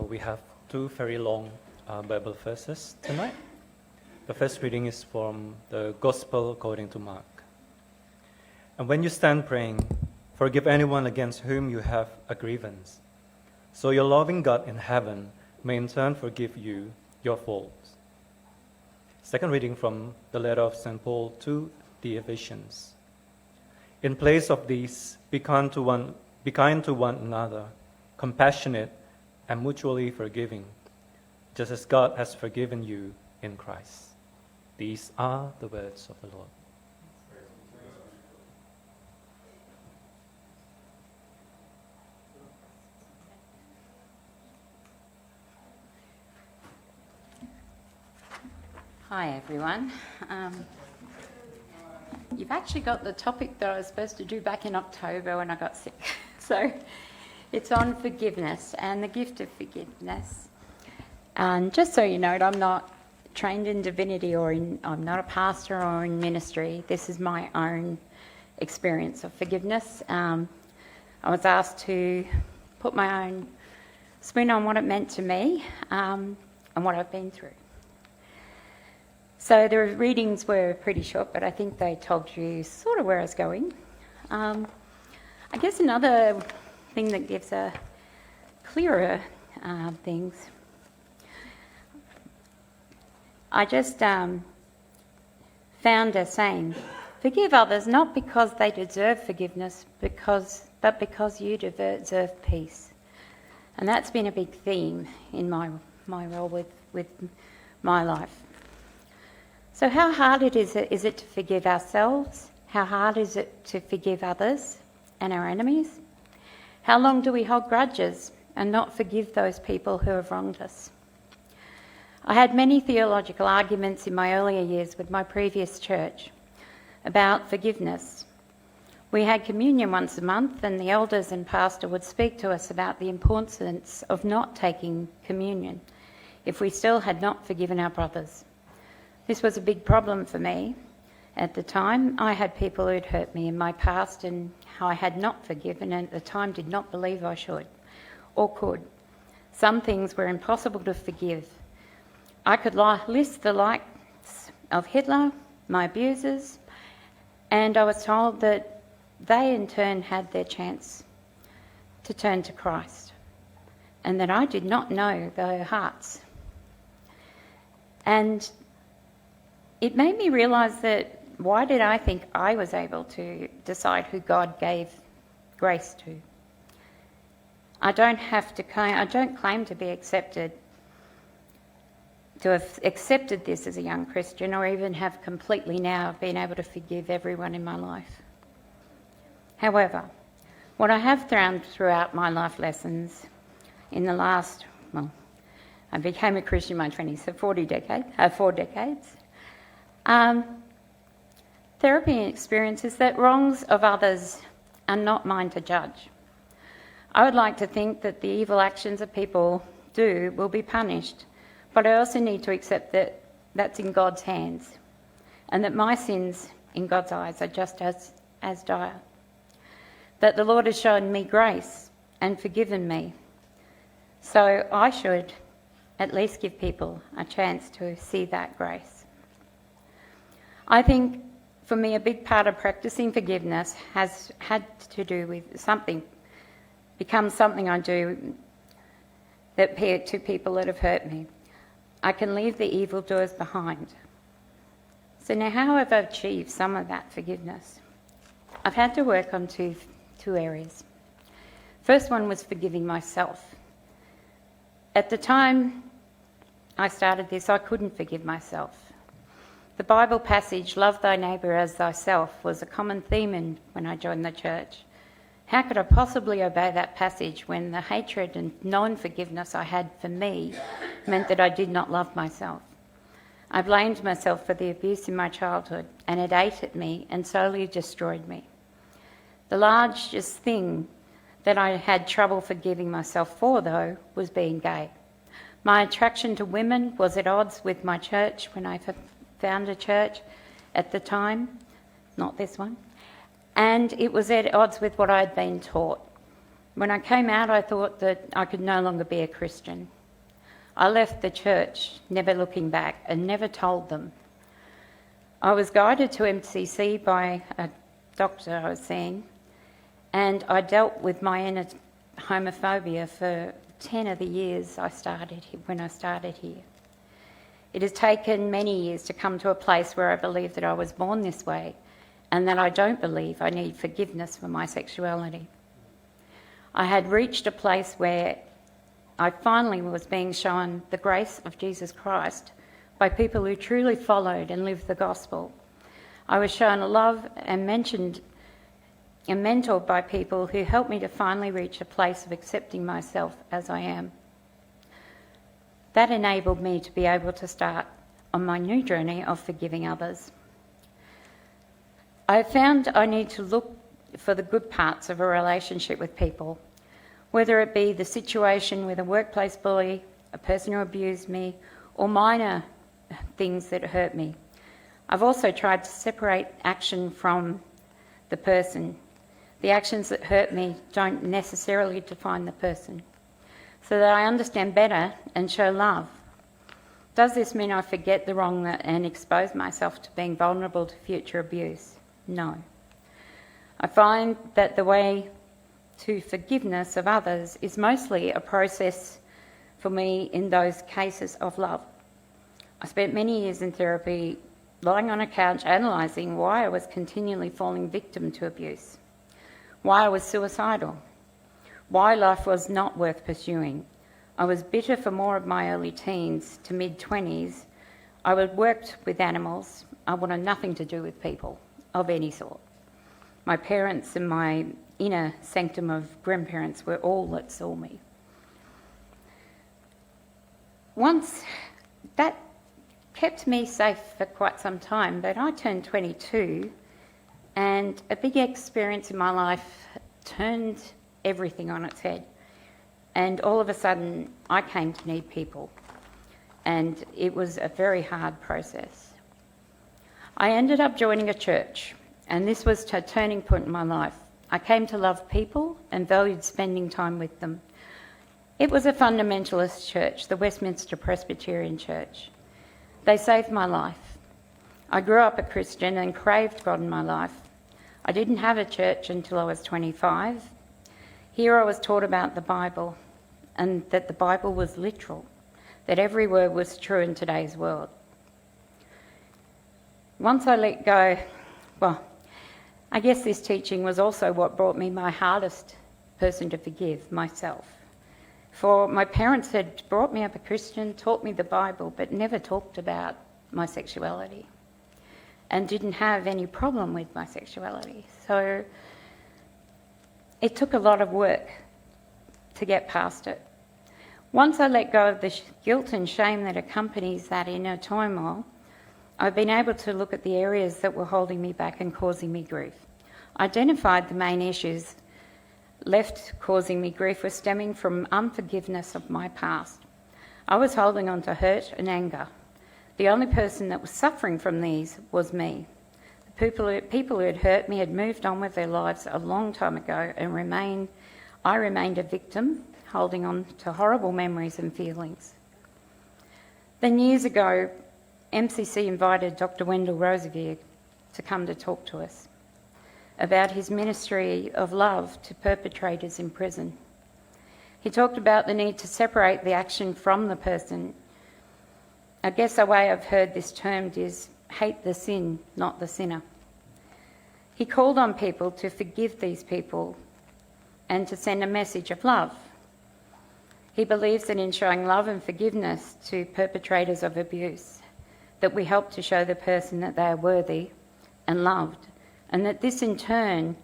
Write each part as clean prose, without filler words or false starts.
We have two very long Bible verses tonight. The first reading is from the Gospel according to Mark. And when you stand praying, forgive anyone against whom you have a grievance, so your loving God in heaven may in turn forgive you your faults. Second reading from the letter of St. Paul to the Ephesians. In place of these, be kind to one another, compassionate and mutually forgiving, just as God has forgiven you in Christ. These are the words of the Lord. Hi everyone. You've actually got the topic that I was supposed to do back in October when I got sick. So it's on forgiveness and the gift of forgiveness. And just so you know, I'm not trained in divinity I'm not a pastor or in ministry. This is my own experience of forgiveness. I was asked to put my own spin on what it meant to me and what I've been through. So the readings were pretty short, but I think they told you sort of where I was going. I guess another thing that gives a clearer things, I just found a saying, forgive others not because they deserve forgiveness, but because you deserve peace. And that's been a big theme in my role with my life. So how hard is it to forgive ourselves? How hard is it to forgive others and our enemies? How long do we hold grudges and not forgive those people who have wronged us? I had many theological arguments in my earlier years with my previous church about forgiveness. We had communion once a month, and the elders and pastor would speak to us about the importance of not taking communion if we still had not forgiven our brothers. This was a big problem for me. At the time, I had people who'd hurt me in my past and how I had not forgiven, and at the time did not believe I should or could. Some things were impossible to forgive. I could list the likes of Hitler, my abusers, and I was told that they in turn had their chance to turn to Christ and that I did not know their hearts. And it made me realise that why did I think I was able to decide who God gave grace to? I don't claim to be accepted, to have accepted this as a young Christian, or even have completely now been able to forgive everyone in my life. However, what I have found throughout my life lessons in the last, I became a Christian in my 20s, so 4 decades. Therapy experiences that wrongs of others are not mine to judge. I would like to think that the evil actions that people do will be punished, but I also need to accept that that's in God's hands and that my sins in God's eyes are just as dire. That the Lord has shown me grace and forgiven me, so I should at least give people a chance to see that grace. I think for me a big part of practicing forgiveness has had to do with become something I do to people that have hurt me. I can leave the evildoers behind. So now how have I achieved some of that forgiveness? I've had to work on two areas. First one was forgiving myself. At the time I started this, I couldn't forgive myself. The Bible passage, love thy neighbour as thyself, was a common theme when I joined the church. How could I possibly obey that passage when the hatred and non-forgiveness I had for me meant that I did not love myself? I blamed myself for the abuse in my childhood, and it ate at me and slowly destroyed me. The largest thing that I had trouble forgiving myself for, though, was being gay. My attraction to women was at odds with my church when I found a church at the time, not this one, and it was at odds with what I had been taught. When I came out, I thought that I could no longer be a Christian. I left the church, never looking back, and never told them. I was guided to MCC by a doctor I was seeing, and I dealt with my inner homophobia for 10 of the years when I started here. It has taken many years to come to a place where I believe that I was born this way and that I don't believe I need forgiveness for my sexuality. I had reached a place where I finally was being shown the grace of Jesus Christ by people who truly followed and lived the gospel. I was shown love and mentored by people who helped me to finally reach a place of accepting myself as I am. That enabled me to be able to start on my new journey of forgiving others. I found I need to look for the good parts of a relationship with people, whether it be the situation with a workplace bully, a person who abused me, or minor things that hurt me. I've also tried to separate action from the person. The actions that hurt me don't necessarily define the person, so that I understand better and show love. Does this mean I forget the wrong and expose myself to being vulnerable to future abuse? No. I find that the way to forgiveness of others is mostly a process for me in those cases of love. I spent many years in therapy lying on a couch analysing why I was continually falling victim to abuse, why I was suicidal, why life was not worth pursuing. I was bitter for more of my early teens to mid-20s. I had worked with animals. I wanted nothing to do with people of any sort. My parents and my inner sanctum of grandparents were all that saw me. Once that kept me safe for quite some time, but I turned 22 and a big experience in my life turned everything on its head. And all of a sudden, I came to need people. And it was a very hard process. I ended up joining a church, and this was a turning point in my life. I came to love people and valued spending time with them. It was a fundamentalist church, the Westminster Presbyterian Church. They saved my life. I grew up a Christian and craved God in my life. I didn't have a church until I was 25. Here I was taught about the Bible and that the Bible was literal, that every word was true in today's world. Once I let go, I guess this teaching was also what brought me my hardest person to forgive, myself. For my parents had brought me up a Christian, taught me the Bible, but never talked about my sexuality and didn't have any problem with my sexuality. So it took a lot of work to get past it. Once I let go of the guilt and shame that accompanies that inner turmoil, I've been able to look at the areas that were holding me back and causing me grief. I identified the main issues left causing me grief were stemming from unforgiveness of my past. I was holding on to hurt and anger. The only person that was suffering from these was me. The people who had hurt me had moved on with their lives a long time ago, and I remained a victim, holding on to horrible memories and feelings. Then years ago, MCC invited Dr. Wendell Roseveare to come to talk to us about his ministry of love to perpetrators in prison. He talked about the need to separate the action from the person. I guess a way I've heard this termed is hate the sin, not the sinner. He called on people to forgive these people and to send a message of love. He believes that in showing love and forgiveness to perpetrators of abuse, that we help to show the person that they are worthy and loved, and that this in turn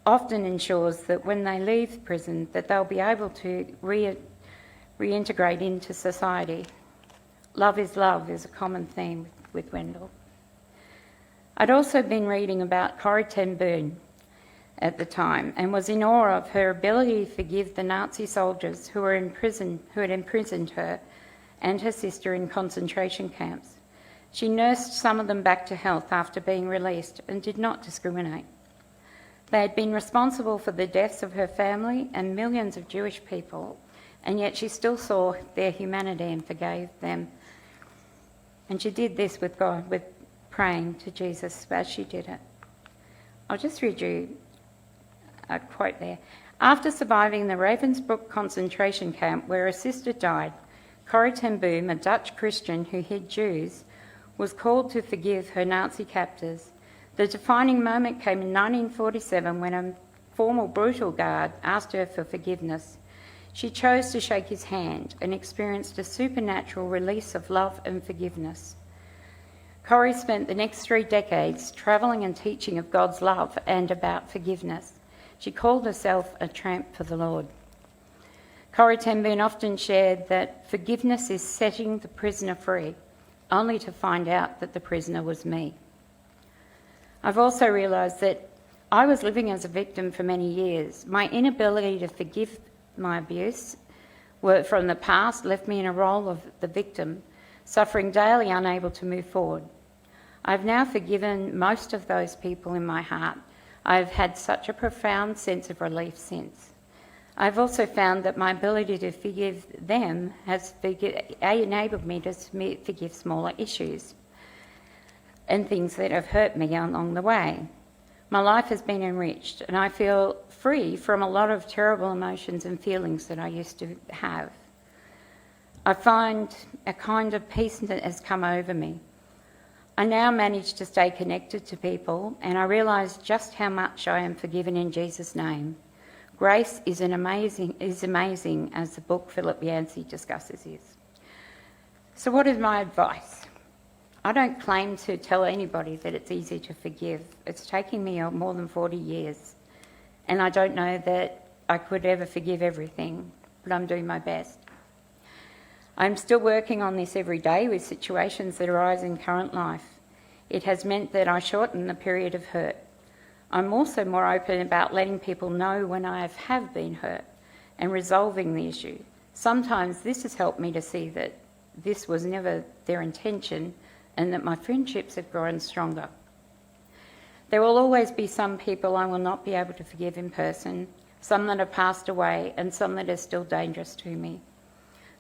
often ensures that when they leave prison that they'll be able to reintegrate into society. Love is a common theme with Wendell. I'd also been reading about Corrie ten Boom at the time and was in awe of her ability to forgive the Nazi soldiers who had imprisoned her and her sister in concentration camps. She nursed some of them back to health after being released and did not discriminate. They had been responsible for the deaths of her family and millions of Jewish people, and yet she still saw their humanity and forgave them. And she did this with God, with praying to Jesus as she did it. I'll just read you a quote there. After surviving the Ravensbrück concentration camp where her sister died, Corrie ten Boom, a Dutch Christian who hid Jews, was called to forgive her Nazi captors. The defining moment came in 1947 when a former brutal guard asked her for forgiveness. She chose to shake his hand and experienced a supernatural release of love and forgiveness. Corrie spent the next 3 decades travelling and teaching of God's love and about forgiveness. She called herself a tramp for the Lord. Corrie ten Boom often shared that forgiveness is setting the prisoner free, only to find out that the prisoner was me. I've also realised that I was living as a victim for many years. My inability to forgive my abuse from the past left me in a role of the victim, suffering daily, unable to move forward. I've now forgiven most of those people in my heart. I've had such a profound sense of relief since. I've also found that my ability to forgive them has enabled me to forgive smaller issues and things that have hurt me along the way. My life has been enriched, and I feel free from a lot of terrible emotions and feelings that I used to have. I find a kind of peace that has come over me. I now manage to stay connected to people, and I realise just how much I am forgiven in Jesus' name. Grace is amazing, as the book Philip Yancey discusses is. So what is my advice? I don't claim to tell anybody that it's easy to forgive. It's taken me more than 40 years, and I don't know that I could ever forgive everything, but I'm doing my best. I'm still working on this every day with situations that arise in current life. It has meant that I shorten the period of hurt. I'm also more open about letting people know when I have been hurt and resolving the issue. Sometimes this has helped me to see that this was never their intention and that my friendships have grown stronger. There will always be some people I will not be able to forgive in person, some that have passed away and some that are still dangerous to me.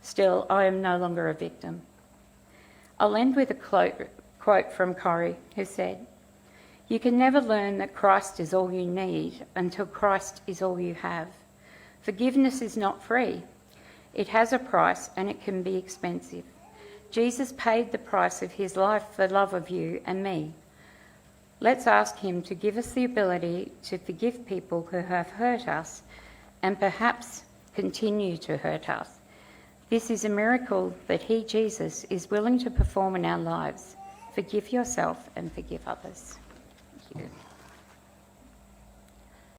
Still, I am no longer a victim. I'll end with a quote from Corrie, who said, "You can never learn that Christ is all you need until Christ is all you have. Forgiveness is not free. It has a price and it can be expensive. Jesus paid the price of his life for love of you and me. Let's ask him to give us the ability to forgive people who have hurt us and perhaps continue to hurt us. This is a miracle that he, Jesus, is willing to perform in our lives. Forgive yourself and forgive others." Thank you.